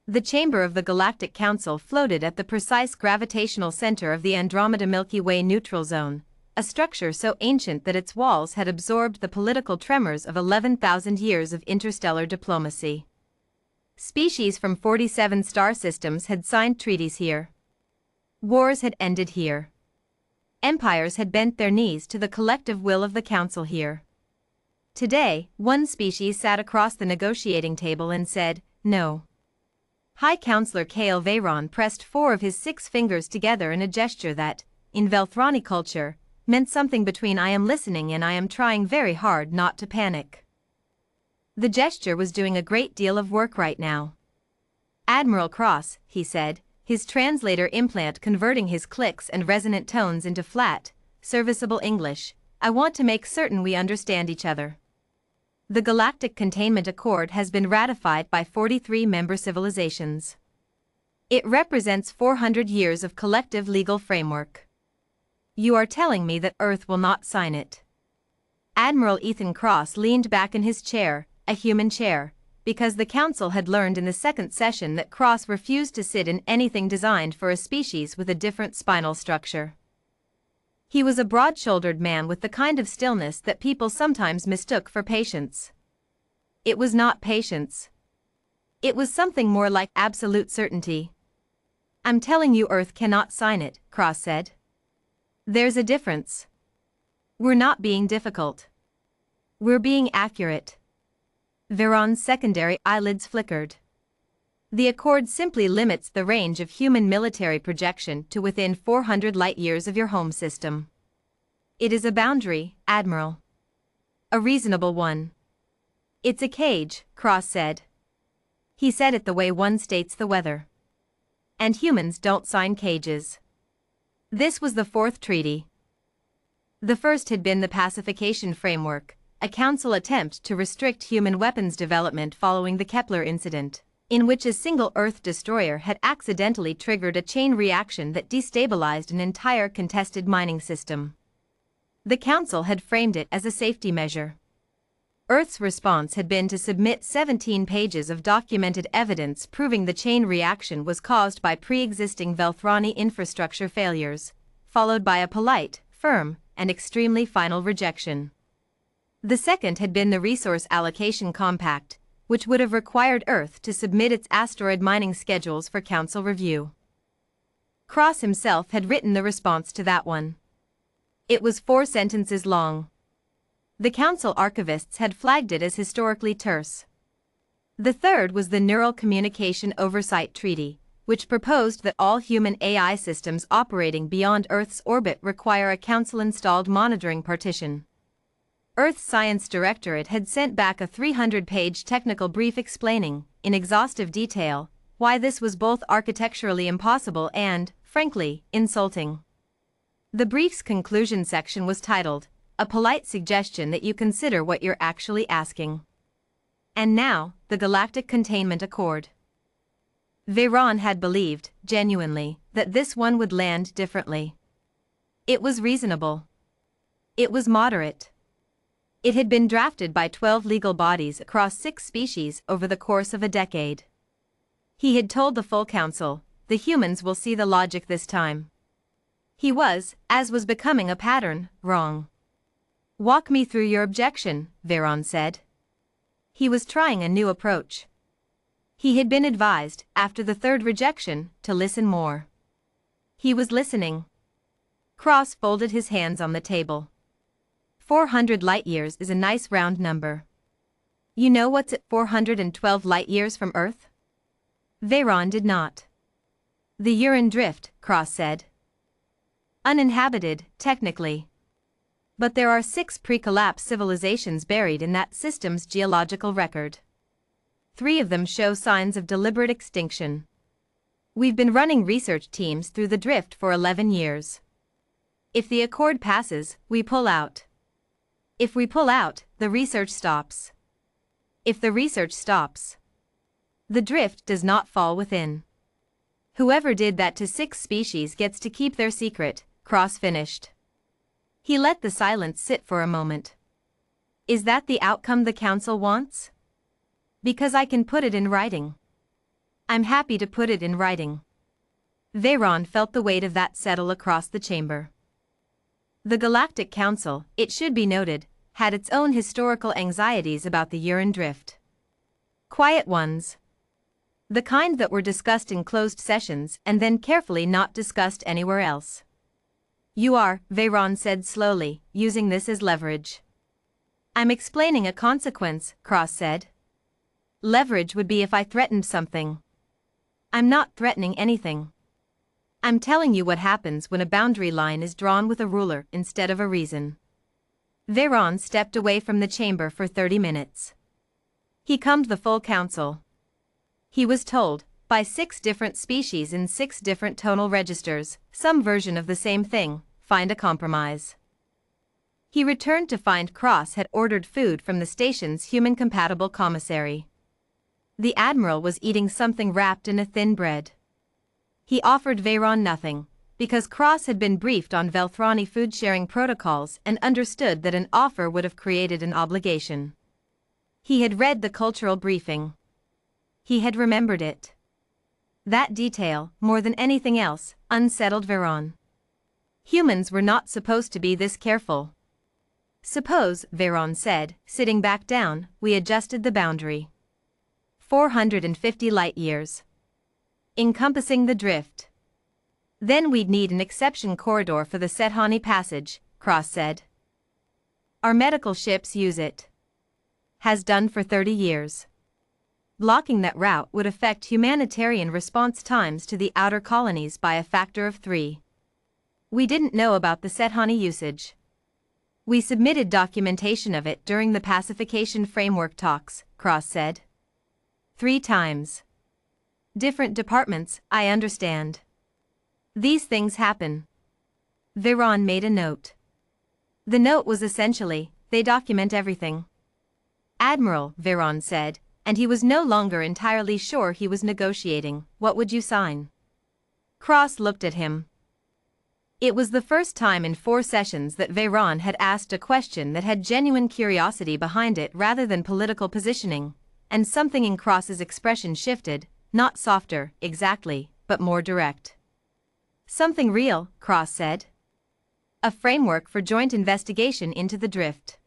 The chamber of the Galactic Council floated at the precise gravitational center of the Andromeda Milky Way neutral zone, a structure so ancient that its walls had absorbed the political tremors of 11,000 years of interstellar diplomacy. Species from 47 star systems had signed treaties here. Wars had ended here. Empires had bent their knees to the collective will of the Council here. Today, one species sat across the negotiating table and said, "No." High Counselor Kale Veyron pressed 4 of his 6 fingers together in a gesture that, in Velthrani culture, meant something between "I am listening" and "I am trying very hard not to panic." The gesture was doing a great deal of work right now. "Admiral Cross," he said, his translator implant converting his clicks and resonant tones into flat, serviceable English, "I want to make certain we understand each other. The Galactic Containment Accord has been ratified by 43 member civilizations. It represents 400 years of collective legal framework. You are telling me that Earth will not sign it?" Admiral Ethan Cross leaned back in his chair, a human chair, because the Council had learned in the second session that Cross refused to sit in anything designed for a species with a different spinal structure. He was a broad-shouldered man with the kind of stillness that people sometimes mistook for patience. It was not patience. It was something more like absolute certainty. "I'm telling you Earth cannot sign it," Cross said. "There's a difference. We're not being difficult. We're being accurate." Veyron's secondary eyelids flickered. "The Accord simply limits the range of human military projection to within 400 light-years of your home system. It is a boundary, Admiral. A reasonable one." "It's a cage," Cross said. He said it the way one states the weather. "And humans don't sign cages." This was the 4th treaty. The first had been the Pacification Framework, a Council attempt to restrict human weapons development following the Kepler incident, in which a single Earth destroyer had accidentally triggered a chain reaction that destabilized an entire contested mining system. The Council had framed it as a safety measure. Earth's response had been to submit 17 pages of documented evidence proving the chain reaction was caused by pre-existing Velthrani infrastructure failures, followed by a polite, firm, and extremely final rejection. The second had been the Resource Allocation Compact, which would have required Earth to submit its asteroid mining schedules for Council review. Cross himself had written the response to that one. It was 4 sentences long. The Council archivists had flagged it as historically terse. The third was the Neural Communication Oversight Treaty, which proposed that all human AI systems operating beyond Earth's orbit require a Council-installed monitoring partition. Earth's Science Directorate had sent back a 300-page technical brief explaining, in exhaustive detail, why this was both architecturally impossible and, frankly, insulting. The brief's conclusion section was titled, "A polite suggestion that you consider what you're actually asking." And now, the Galactic Containment Accord. Veyron had believed, genuinely, that this one would land differently. It was reasonable. It was moderate. It had been drafted by 12 legal bodies across 6 species over the course of a decade. He had told the full Council, "The humans will see the logic this time." He was, as was becoming a pattern, wrong. "Walk me through your objection," Veyron said. He was trying a new approach. He had been advised, after the 3rd rejection, to listen more. He was listening. Cross folded his hands on the table. 400 light-years is a nice round number. You know what's at 412 light-years from Earth? Veyron did not. "The Uran Drift," Cross said. "Uninhabited, technically. But there are 6 pre-collapse civilizations buried in that system's geological record. 3 of them show signs of deliberate extinction. We've been running research teams through the drift for 11 years. If the Accord passes, we pull out. If we pull out, the research stops. If the research stops, the drift does not fall within. Whoever did that to 6 species gets to keep their secret," Cross finished. He let the silence sit for a moment. "Is that the outcome the Council wants? Because I can put it in writing." I'm happy to put it in writing. Veyron felt the weight of that settle across the chamber. The Galactic Council, it should be noted, had its own historical anxieties about the urine drift. Quiet ones. The kind that were discussed in closed sessions and then carefully not discussed anywhere else. You are, Veyron said slowly, using this as leverage. I'm explaining a consequence, Cross said. Leverage would be if I threatened something. I'm not threatening anything. I'm telling you what happens when a boundary line is drawn with a ruler instead of a reason. Veyron stepped away from the chamber for 30 minutes. He combed the full council. He was told, by 6 different species in 6 different tonal registers, some version of the same thing, find a compromise. He returned to find Cross had ordered food from the station's human-compatible commissary. The Admiral was eating something wrapped in a thin bread. He offered Veyron nothing, because Cross had been briefed on Velthrani food-sharing protocols and understood that an offer would have created an obligation. He had read the cultural briefing. He had remembered it. That detail, more than anything else, unsettled Veyron. Humans were not supposed to be this careful. Suppose, Veyron said, sitting back down, we adjusted the boundary. 450 light-years. Encompassing the drift. Then we'd need an exception corridor for the Sethani Passage, Cross said. Our medical ships use it. Has done for 30 years. Blocking that route would affect humanitarian response times to the outer colonies by a factor of 3. We didn't know about the Sethani usage. We submitted documentation of it during the pacification framework talks, Cross said. 3 times. Different departments, I understand. These things happen. Veyron made a note. The note was essentially, they document everything. Admiral, Veyron said, and he was no longer entirely sure he was negotiating. What would you sign? Cross looked at him. It was the first time in 4 sessions that Veyron had asked a question that had genuine curiosity behind it rather than political positioning, and something in Cross's expression shifted, not softer, exactly, but more direct. Something real, Cross said. A framework for joint investigation into the drift.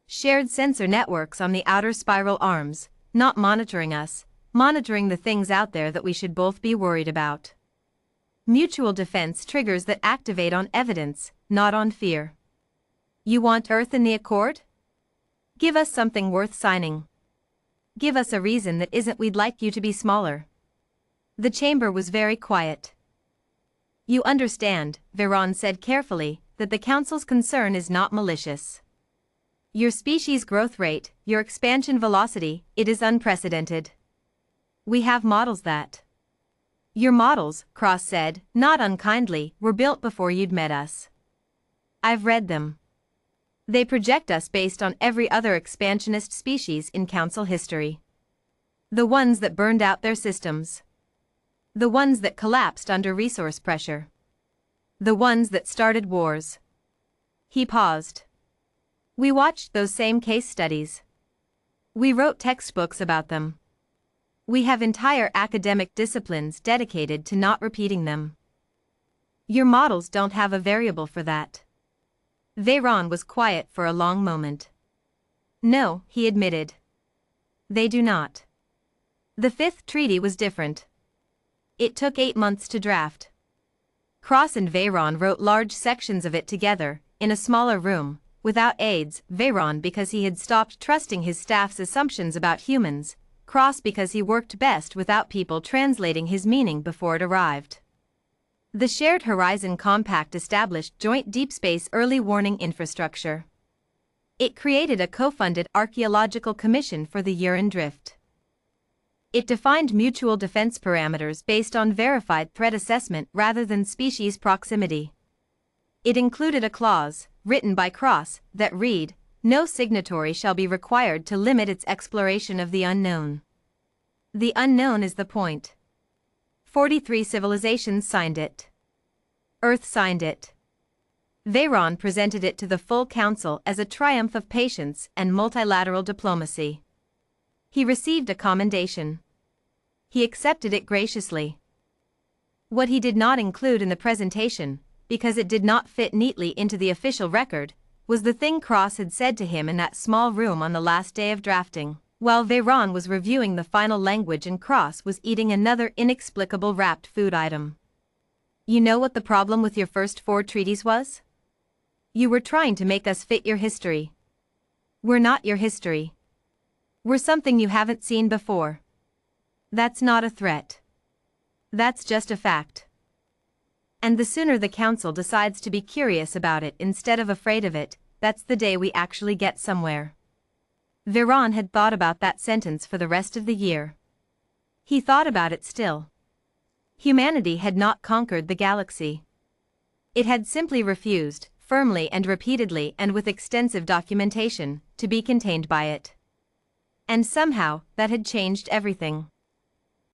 Shared sensor networks on the outer spiral arms, not monitoring us, monitoring the things out there that we should both be worried about. Mutual defense triggers that activate on evidence, not on fear. You want Earth in the Accord? Give us something worth signing. Give us a reason that isn't we'd like you to be smaller. The chamber was very quiet. You understand, Veyron said carefully, that the Council's concern is not malicious. Your species' growth rate, your expansion velocity, it is unprecedented. We have models that. Your models, Cross said, not unkindly, were built before you'd met us. I've read them. They project us based on every other expansionist species in Council history. The ones that burned out their systems. The ones that collapsed under resource pressure. The ones that started wars. He paused. We watched those same case studies. We wrote textbooks about them. We have entire academic disciplines dedicated to not repeating them. Your models don't have a variable for that. Veyron was quiet for a long moment. No, he admitted. They do not. The 5th treaty was different. It took 8 months to draft. Cross and Veyron wrote large sections of it together, in a smaller room, without aides, Veyron because he had stopped trusting his staff's assumptions about humans, Cross because he worked best without people translating his meaning before it arrived. The Shared Horizon Compact established joint deep space early warning infrastructure. It created a co-funded archaeological commission for the urine drift. It defined mutual defense parameters based on verified threat assessment rather than species proximity. It included a clause, written by Cross, that read, "No signatory shall be required to limit its exploration of the unknown." The unknown is the point. 43 civilizations signed it. Earth signed it. Veyron presented it to the full council as a triumph of patience and multilateral diplomacy. He received a commendation. He accepted it graciously. What he did not include in the presentation, because it did not fit neatly into the official record, was the thing Cross had said to him in that small room on the last day of drafting, while Veyron was reviewing the final language and Cross was eating another inexplicable wrapped food item. You know what the problem with your first 4 treaties was? You were trying to make us fit your history. We're not your history. We're something you haven't seen before. That's not a threat. That's just a fact. And the sooner the council decides to be curious about it instead of afraid of it, that's the day we actually get somewhere. Veyron had thought about that sentence for the rest of the year. He thought about it still. Humanity had not conquered the galaxy. It had simply refused, firmly and repeatedly and with extensive documentation, to be contained by it. And somehow, that had changed everything.